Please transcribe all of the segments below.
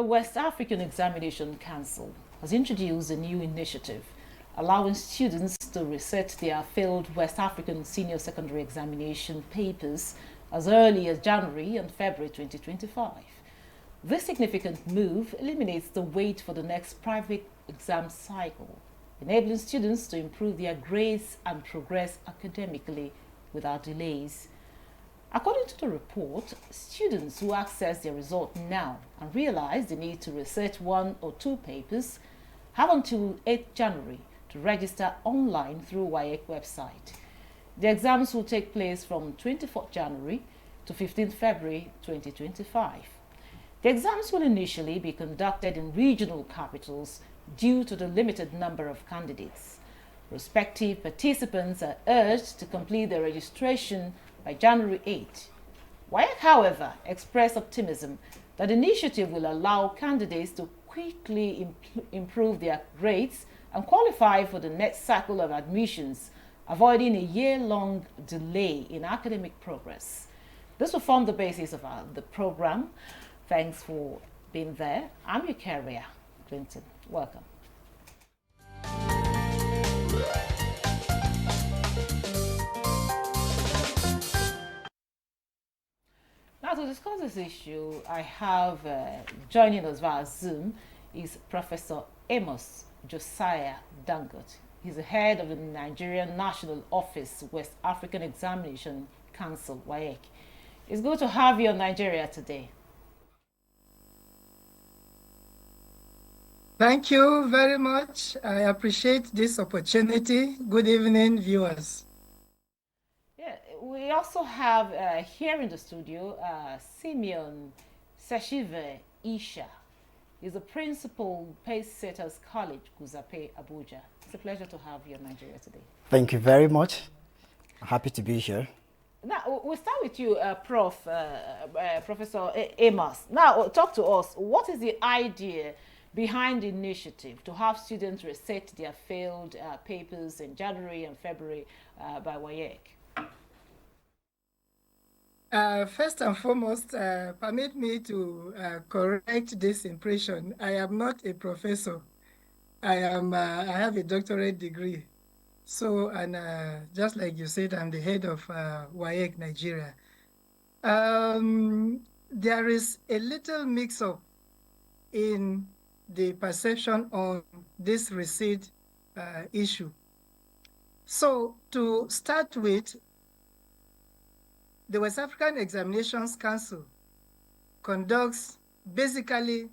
West African Examination Council has introduced a new initiative allowing students to reset their failed West African senior secondary examination papers as early as January and February 2025. This significant move eliminates the wait for the next private exam cycle, enabling students to improve their grades and progress academically without delays. According to the report, students who access their result now and realize they need to reset one or two papers have until 8th January to register online through Waec website. The exams will take place from 24th January to 15th February 2025. The exams will initially be conducted in regional capitals due to the limited number of candidates. Prospective participants are urged to complete their registration by January 8. Waec, however, expressed optimism that the initiative will allow candidates to quickly improve their grades and qualify for the next cycle of admissions, avoiding a year-long delay in academic progress. This will form the basis of the program. Thanks for being there. I'm your carrier, Clinton. Welcome. Now, to discuss this issue, I have joining us via Zoom is Professor Amos Josiah Dangote. He's the head of the Nigerian National Office, West African Examination Council, Waec. It's good to have you in Nigeria today. Thank you very much. I appreciate this opportunity. Good evening, viewers. Yeah, we also have here in the studio Simeon Seshive Isha. He's the principal Pace Setters College, Guzape, Abuja. It's a pleasure to have you in Nigeria today. Thank you very much. I'm happy to be here. Now, we'll start with you, Professor Amos. Now, talk to us. What is the idea behind the initiative to have students reset their failed papers in January and February by Waec? First and foremost, permit me to correct this impression. I am not a professor. I have a doctorate degree. So, and just like you said, I'm the head of Waec Nigeria. There is a little mix-up in the perception on this receipt issue. So, to start with, the West African Examinations Council conducts basically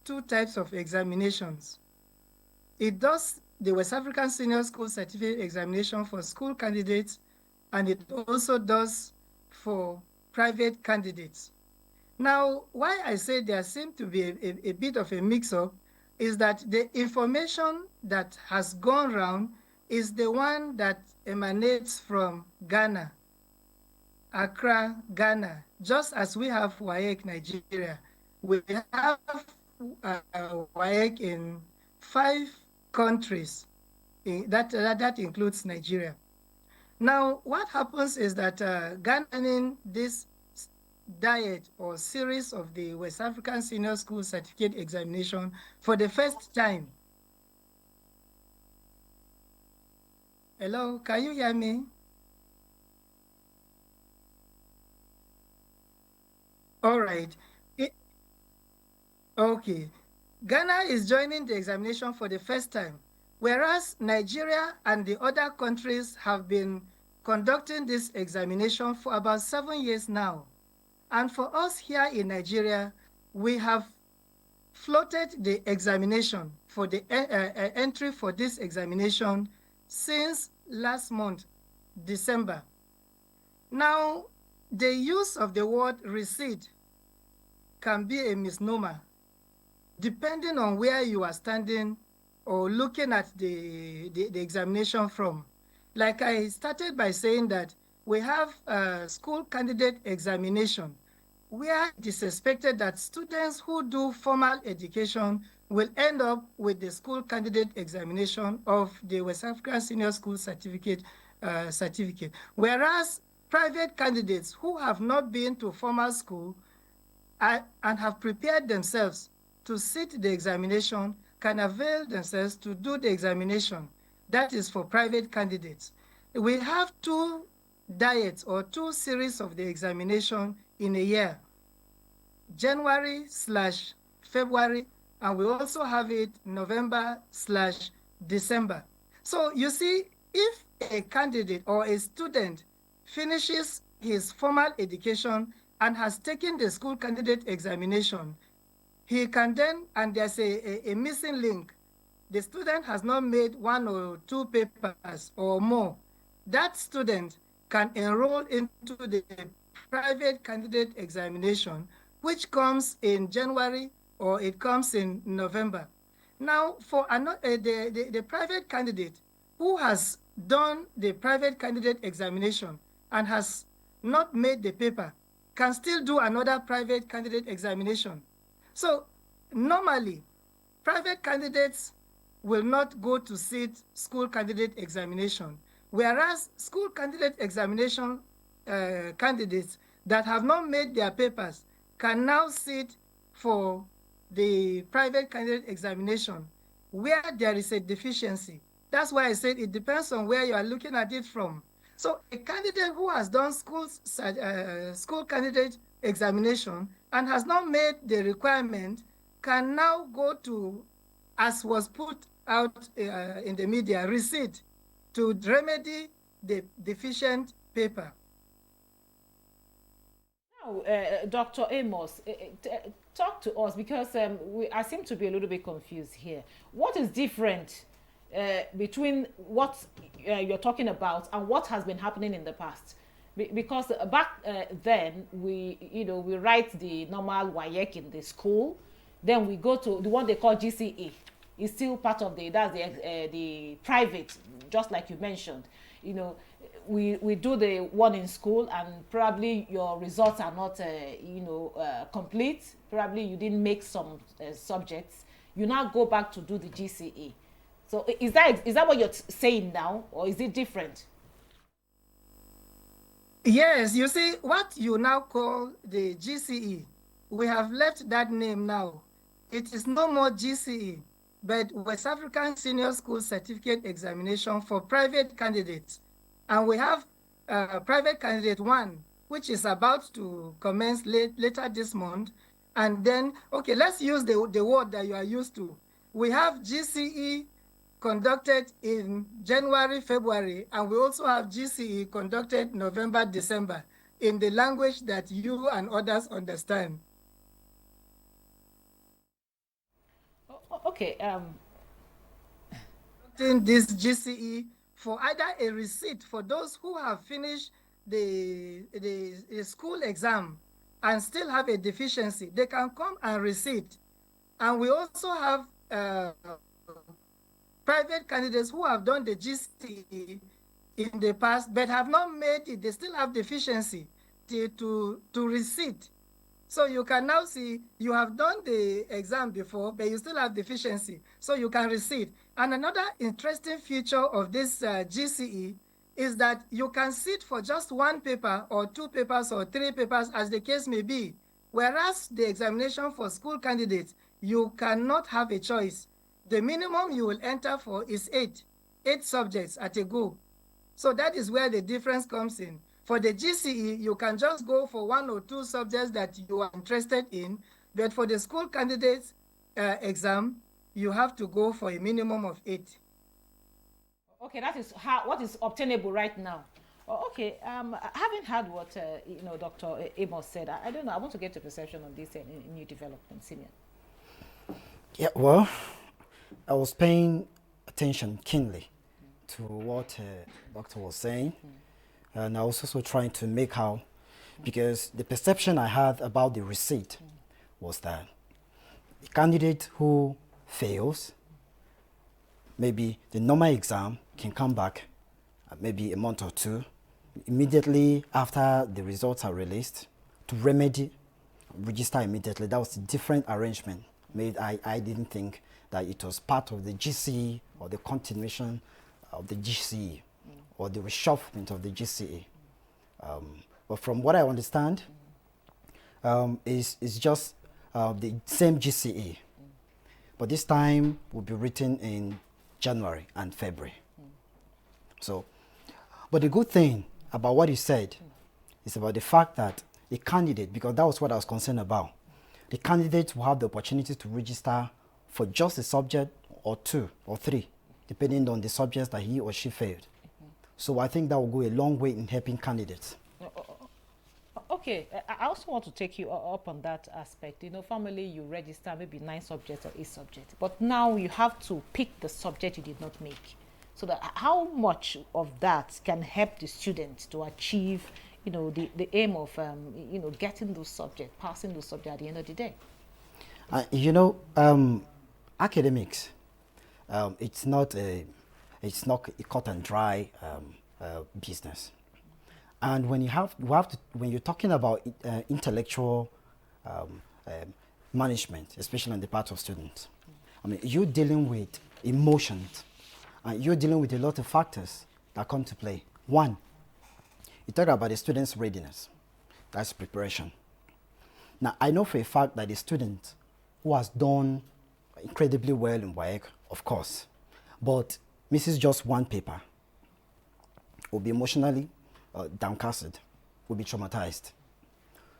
two types of examinations. It does the West African Senior School Certificate Examination for school candidates, and it also does for private candidates. Now, why I say there seems to be a bit of a mix-up is that the information that has gone around is the one that emanates from Ghana, Accra, Ghana. Just as we have Waec Nigeria, we have Waec in 5 countries. That includes Nigeria. Now, what happens is that Ghana, this diet or series of the West African Senior School Certificate Examination for the first time. Hello, can you hear me? All right. Okay. Ghana is joining the examination for the first time, whereas Nigeria and the other countries have been conducting this examination for about 7 years now. And for us here in Nigeria, we have floated the examination for the entry for this examination since last month, December. Now, the use of the word receipt can be a misnomer, depending on where you are standing or looking at the examination from. Like I started by saying that we have a school candidate examination where it is expected that students who do formal education will end up with the school candidate examination of the West African Senior School Certificate, whereas private candidates who have not been to formal school and have prepared themselves to sit the examination can avail themselves to do the examination. That is for private candidates. We have two diets or two series of the examination in a year, January/February, and we also have it November/December. So you see, if a candidate or a student finishes his formal education and has taken the school candidate examination, he can then, and there's a missing link, the student has not made one or two papers or more, that student can enroll into the private candidate examination, which comes in January or it comes in November. Now, for the private candidate who has done the private candidate examination and has not made the paper can still do another private candidate examination. So normally, private candidates will not go to sit school candidate examination, whereas school candidate examination candidates that have not made their papers can now sit for the private candidate examination where there is a deficiency. That's why I said it depends on where you are looking at it from. So a candidate who has done school candidate examination and has not made the requirement can now go to, as was put out in the media, Resit, to remedy the deficient paper. Now, Dr. Amos, talk to us, because I seem to be a little bit confused here. What is different between what you're talking about and what has been happening in the past? Because back then, we write the normal Waec in the school, then we go to the one they call GCE. It's still part of the private, just like you mentioned. We do the one in school, and probably your results are not complete. Probably you didn't make some subjects. You now go back to do the GCE. So is that what you're saying now, or is it different? Yes, you see, what you now call the GCE, we have left that name now. It is no more GCE, but West African Senior School Certificate Examination for private candidates. And we have private candidate 1, which is about to commence later this month. And then, okay, let's use the word that you are used to. We have GCE conducted in January, February, and we also have GCE conducted November, December, in the language that you and others understand. Okay. This GCE for either a receipt for those who have finished the school exam and still have a deficiency, they can come and receipt. And we also have private candidates who have done the GCE in the past but have not made it. They still have deficiency to receipt. So you can now see you have done the exam before, but you still have deficiency. So you can receipt. And another interesting feature of this GCE is that you can sit for just one paper or two papers or three papers, as the case may be. Whereas the examination for school candidates, you cannot have a choice. The minimum you will enter for is eight subjects at a go. So that is where the difference comes in. For the GCE, you can just go for one or two subjects that you are interested in, but for the school candidates exam, you have to go for a minimum of 8. Okay, that is what is obtainable right now. Okay, having heard what Dr. Amos said, I don't know. I want to get a perception on this new development, Simeon. Yeah, well, I was paying attention keenly to what the doctor was saying, and I was also trying to make out, because the perception I had about the receipt was that the candidate who fails, maybe the normal exam can come back maybe a month or two, immediately after the results are released, to remedy, register immediately. That was a different arrangement made. I didn't think that it was part of the GCE or the continuation of the GCE or the reshufflement of the GCE. But from what I understand, is just the same GCE but this time will be written in January and February. So, but the good thing about what you said is about the fact that the candidate, because that was what I was concerned about, the candidate will have the opportunity to register for just a subject or two or three, depending on the subjects that he or she failed. So I think that will go a long way in helping candidates. Okay, I also want to take you up on that aspect. You know, formally you register maybe 9 subjects or 8 subjects, but now you have to pick the subject you did not make. So that how much of that can help the student to achieve, you know, the aim of, you know, getting those subjects, passing those subjects at the end of the day? You know, academics, it's not a cut and dry business. And when when you're talking about intellectual management, especially on the part of students, I mean, you're dealing with emotions, and you're dealing with a lot of factors that come to play. One, you talk about the student's readiness. That's preparation. Now, I know for a fact that the student who has done incredibly well in Waec, of course, but misses just one paper, will be emotionally downcasted, will be traumatized.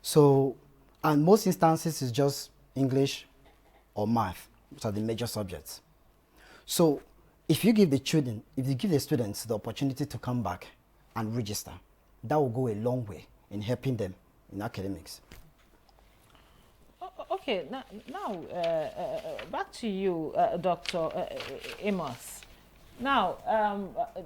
So, and most instances is just English or math, which are the major subjects. So, if you give the students the opportunity to come back and register, that will go a long way in helping them in academics. Okay, now back to you, Dr. Amos. Now,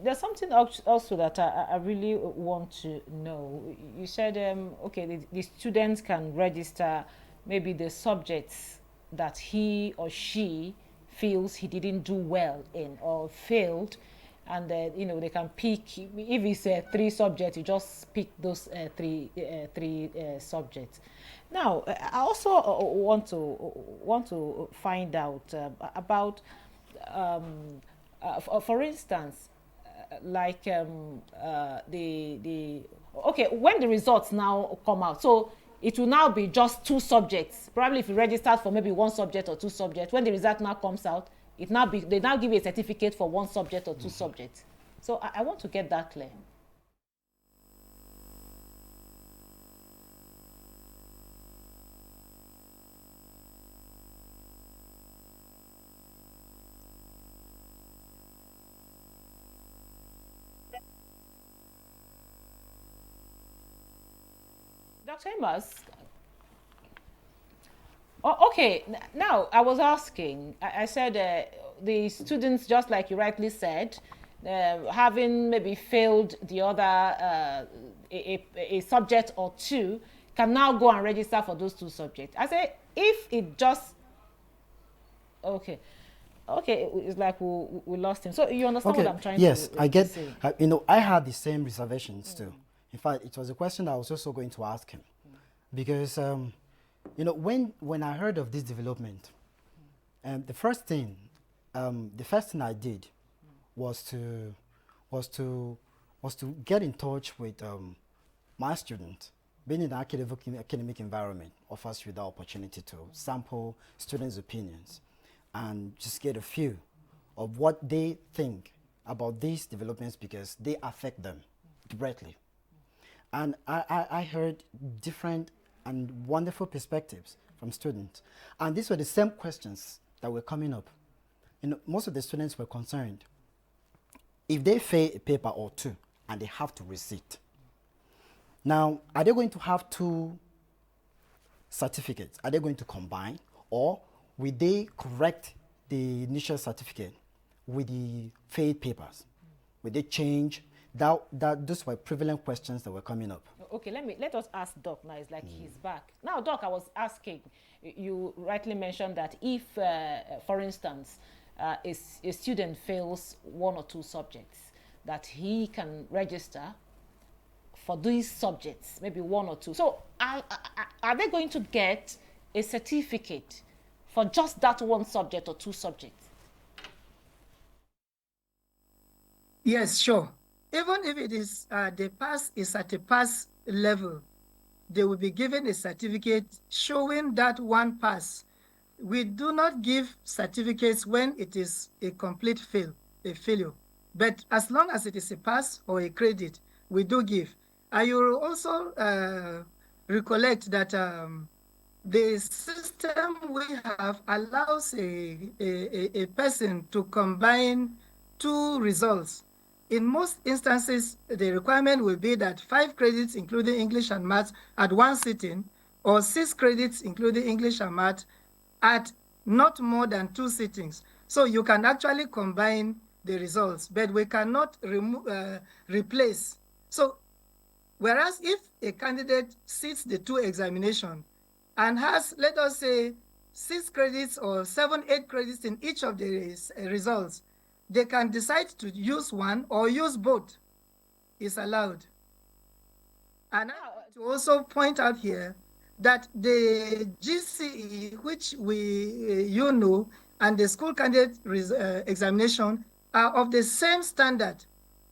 there's something also that I really want to know. You said, okay, the students can register maybe the subjects that he or she feels he didn't do well in or failed, and you know, they can pick, if it's 3 subjects, you just pick those three subjects. Now, I also want to find out about, for instance, like okay, when the results now come out, so it will now be just 2 subjects. Probably if you registered for maybe 1 subject or 2 subjects, when the result now comes out, they now give you a certificate for 1 subject or 2 subjects. So I want to get that clear. Dr. Amos, okay, now I was asking, I said the students, just like you rightly said, having maybe failed the other, a subject or 2, can now go and register for those 2 subjects. I say, if it just, okay, it's like we lost him. So you understand what I'm trying to say? Yes, I get, you know, I had the same reservations too. In fact, it was a question I was also going to ask him, because, you know, when I heard of this development, the first thing I did was to get in touch with my students. Being in an academic environment offers you the opportunity to sample students' opinions and just get a feel of what they think about these developments, because they affect them directly. And I heard different and wonderful perspectives from students. And these were the same questions that were coming up. You know, most of the students were concerned. If they fail a paper or 2 and they have to resit, now, are they going to have 2 certificates? Are they going to combine, or will they correct the initial certificate with the failed papers? Will they change? Those were prevalent questions that were coming up. Okay, let us ask Doc now. It's like he's back. Now, Doc, I was asking, you rightly mentioned that if, for instance, a student fails 1 or 2 subjects, that he can register for these subjects, maybe 1 or 2. So are they going to get a certificate for just that 1 subject or 2 subjects? Yes, sure. Even if it is the pass is at a pass level, they will be given a certificate showing that 1 pass we do not give certificates when it is a complete failure. But as long as it is a pass or a credit, we do give. And you will also recollect that the system we have allows a person to combine two results. In most instances, the requirement will be that 5 credits, including English and Math, at one sitting, or 6 credits, including English and Math, at not more than 2 sittings. So you can actually combine the results, but we cannot replace. So whereas if a candidate sits the 2 examinations and has, let us say, 6 credits or 7, 8 credits in each of the results, they can decide to use one or use both. It's allowed. And I want to also point out here that the GCE, which you know, and the school candidate examination are of the same standard,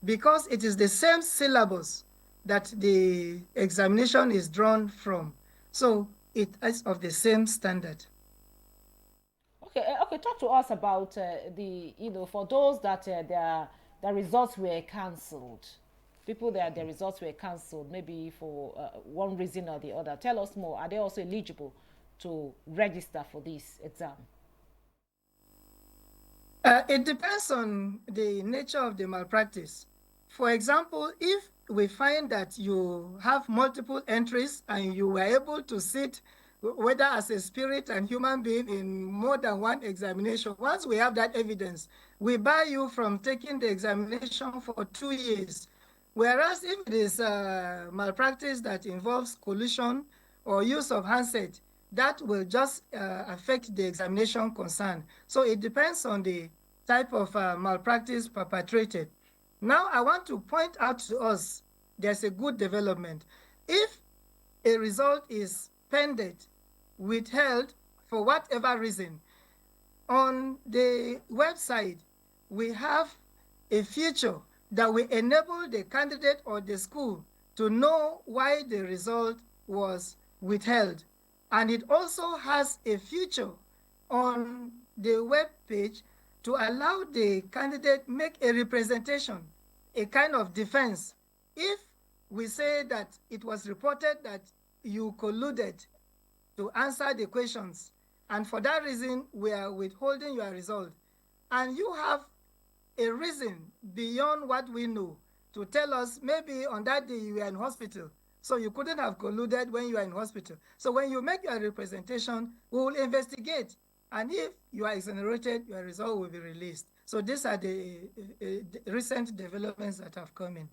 because it is the same syllabus that the examination is drawn from. So it is of the same standard. Okay, okay. Talk to us about for those that their results were cancelled. People that their results were cancelled, maybe for one reason or the other. Tell us more. Are they also eligible to register for this exam? It depends on the nature of the malpractice. For example, if we find that you have multiple entries and you were able to sit, whether as a spirit and human being, in more than one examination, once we have that evidence, we bar you from taking the examination for 2 years. Whereas if it is malpractice that involves collusion or use of handset, that will just affect the examination concern. So it depends on the type of malpractice perpetrated. Now I want to point out to us, there's a good development. If a result is pending, withheld for whatever reason, on the website, we have a feature that will enable the candidate or the school to know why the result was withheld. And it also has a feature on the web page to allow the candidate make a representation, a kind of defense. If we say that it was reported that you colluded to answer the questions, and for that reason we are withholding your result, and you have a reason beyond what we know to tell us maybe on that day you were in hospital, so you couldn't have colluded when you are in hospital. So when you make your representation, we will investigate, and if you are exonerated, your result will be released. So these are the recent developments that have come in.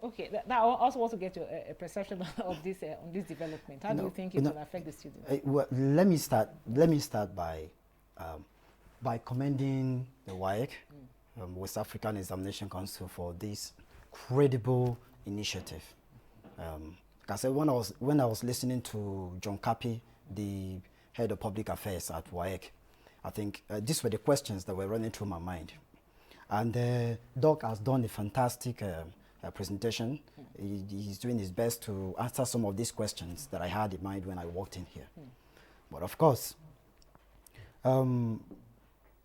Okay, now I also want to get a perception of this on this development. How do you think it will affect the students? Well, let me start by commending the Waec, West African Examination Council, for this credible initiative. Like I said, when I was listening to John Kapi, the head of public affairs at Waec, I think these were the questions that were running through my mind. And Doc has done a fantastic presentation. He's doing his best to answer some of these questions that I had in mind when I walked in here. But of course,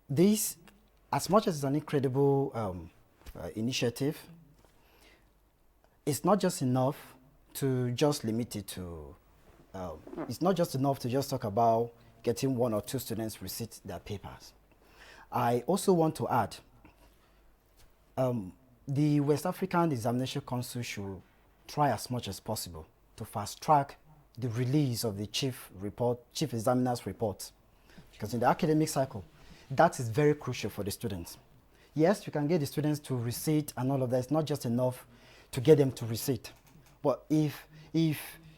this, as much as it's an incredible initiative, it's not just enough to just limit it to, it's not just enough to just talk about getting 1 or 2 students receipt their papers. I also want to add, the West African Examination Council should try as much as possible to fast track the release of the chief examiner's report. Because in the academic cycle, that is very crucial for the students. Yes, you can get the students to receipt and all of that. It's not just enough to get them to receipt. But if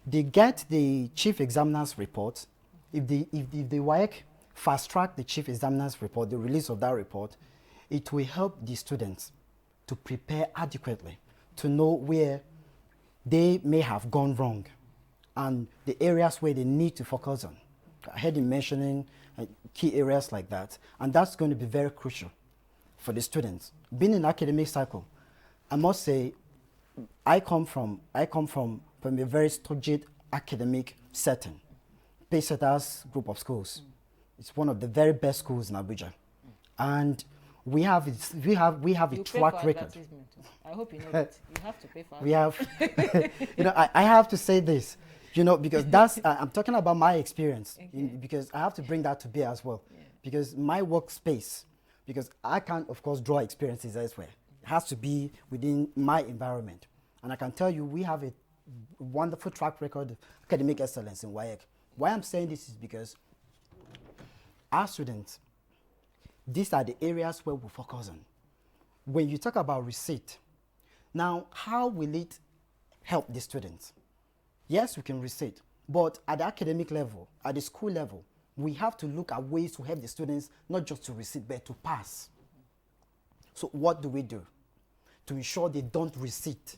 they get the chief examiner's report, if the WAEC fast track the chief examiner's report, the release of that report, it will help the students to prepare adequately, to know where they may have gone wrong and the areas where they need to focus on. I heard him mentioning key areas like that, and that's going to be very crucial for the students. Being in academic cycle, I must say, I come from a very stringent academic setting, Paysetters group of schools. It's one of the very best schools in Abuja, and we have a You pay track for record. advertisement. I hope you know that. You have to pay for We have, I have to say this, because that's, I'm talking about my experience, because I have to bring that to bear as well. Yeah. Because my workspace, because I can't, of course, draw experiences elsewhere. It has to be within my environment. And I can tell you, we have a wonderful track record of academic excellence in Waec. Why I'm saying this is because our students, these are the areas where we focus on. When you talk about receipt, now how will it help the students? Yes, we can receipt, but at the academic level, at the school level, we have to look at ways to help the students not just to receipt, but to pass. So what do we do to ensure they don't receipt?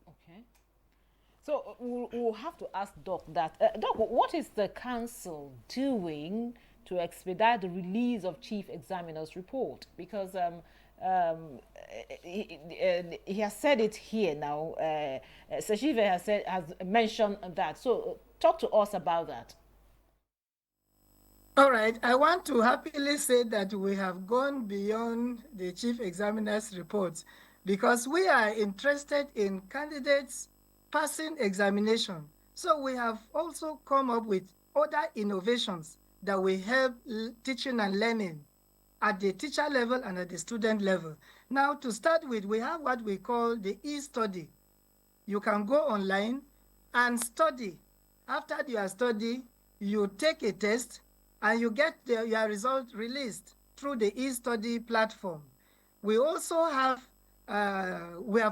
Okay. So we'll have to ask Doc that. Doc, what is the council doing to expedite the release of chief examiner's report? Because he has said it here now. Seshive has mentioned that. So talk to us about that. All right, I want to happily say that we have gone beyond the chief examiner's reports because we are interested in candidates passing examination. So we have also come up with other innovations that will help teaching and learning at the teacher level and at the student level. Now, to start with, we have what we call the e-study. You can go online and study. After you study, you take a test and you get your result released through the e-study platform. We also have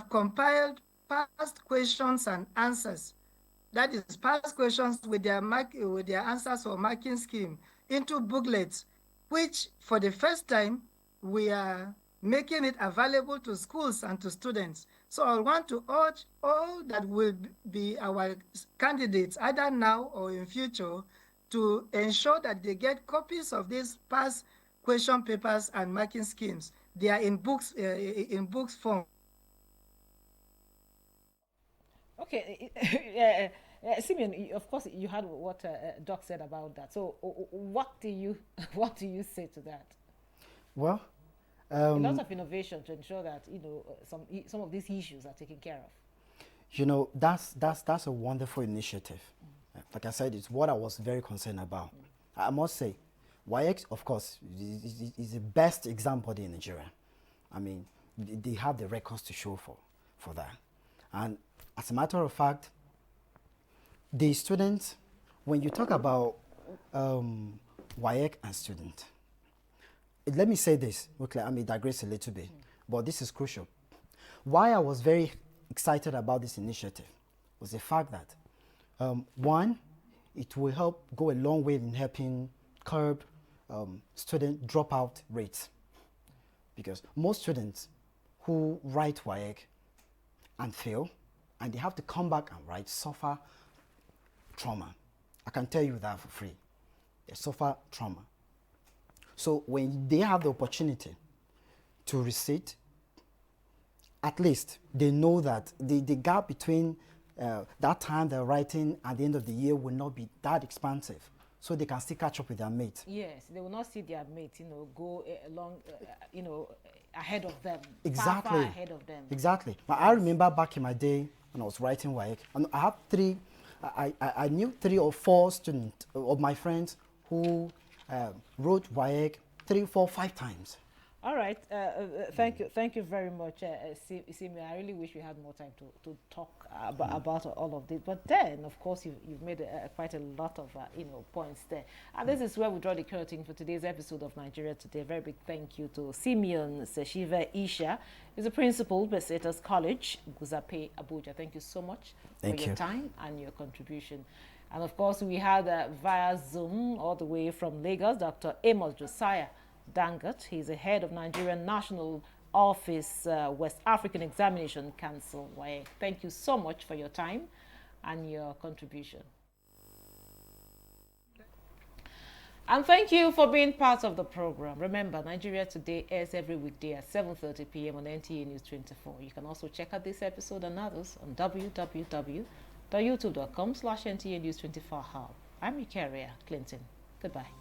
compiled past questions and answers. That is past questions with their answers or marking scheme into booklets, which for the first time, we are making it available to schools and to students. So I want to urge all that will be our candidates, either now or in future, to ensure that they get copies of these past question papers and marking schemes. They are in books form. Okay, Simeon, of course, you heard what Doc said about that. So, what do you say to that? Well, A lot of innovation to ensure that some of these issues are taken care of. That's a wonderful initiative. Like I said, it's what I was very concerned about. I must say, Waec, of course, is the best example in Nigeria. I mean, they have the records to show for that. And as a matter of fact, the students, when you talk about Waec and student, let me say this, okay, I may digress a little bit, but this is crucial. Why I was very excited about this initiative was the fact that, one, it will help go a long way in helping curb student dropout rates. Because most students who write Waec and fail, and they have to come back and write, suffer trauma. I can tell you that for free. They suffer trauma. So when they have the opportunity to receipt, at least they know that the gap between that time they're writing at the end of the year will not be that expansive. So they can still catch up with their mates. Yes, they will not see their mates, go along, ahead of them. Exactly. Far ahead of them. Exactly. But I remember back in my day when I was writing Waec, and I have I knew 3 or 4 students of my friends who wrote Waec 3, 4, 5 times. All right. Thank you very much, Simi. I really wish we had more time to talk about all of this. But then, of course, you've made quite a lot of points there. And this is where we draw the curtain for today's episode of Nigeria Today. A very big thank you to Simeon Seshive Isha. He's a principal, Besetas College, Guzape, Abuja. Thank you so much for your time and your contribution. And of course, we had via Zoom all the way from Lagos, Dr. Amos Josiah Dangot. He's the head of Nigerian National Office, West African Examination Council. Waec. Thank you so much for your time and your contribution. And thank you for being part of the program. Remember, Nigeria Today airs every weekday at 7:30 p.m. on NTA News 24. You can also check out this episode and others on www.youtube.com/NTA News 24 Hub. I'm Ikaria Clinton. Goodbye.